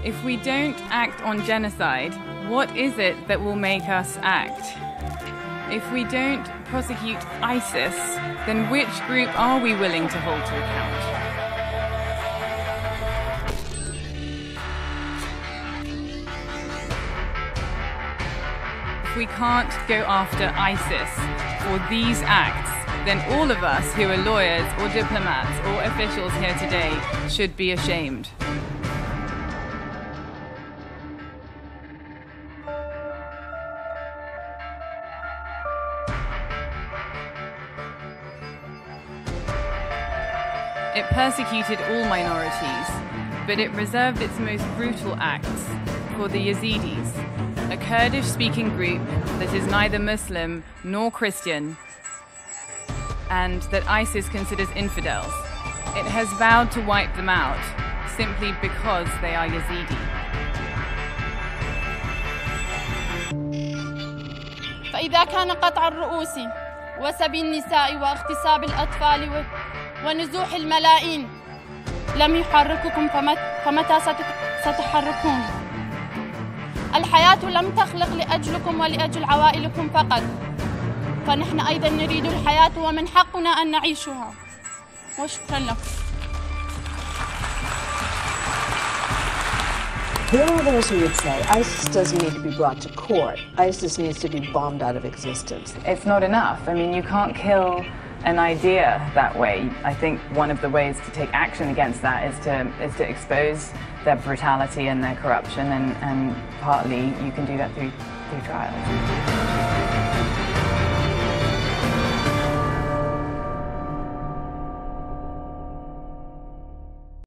If we don't act on genocide, what is it that will make us act? If we don't prosecute ISIS, then which group are we willing to hold to account? If we can't go after ISIS for these acts, then all of us who are lawyers or diplomats or officials here today should be ashamed. It persecuted all minorities, but it reserved its most brutal acts for the Yazidis, a Kurdish-speaking group that is neither Muslim nor Christian, and that ISIS considers infidels. It has vowed to wipe them out simply because they are Yazidi. فإذا كان قطع الرؤوس وسبي النساء واغتصاب الأطفال ونزوح الملايين لم يحرككم فمتى ستحركون؟ الحياة لم تخلق لأجلكم ولأجل عوائلكم فقط، فنحن أيضا نريد الحياة ومن حقنا أن نعيشها. وشكرا لكم. There are those who would say ISIS doesn't need to be brought to court. ISIS needs to be bombed out of existence. It's not enough. I mean, you can't kill an idea that way. I think one of the ways to take action against that is to expose their brutality and their corruption, and partly you can do that through trials.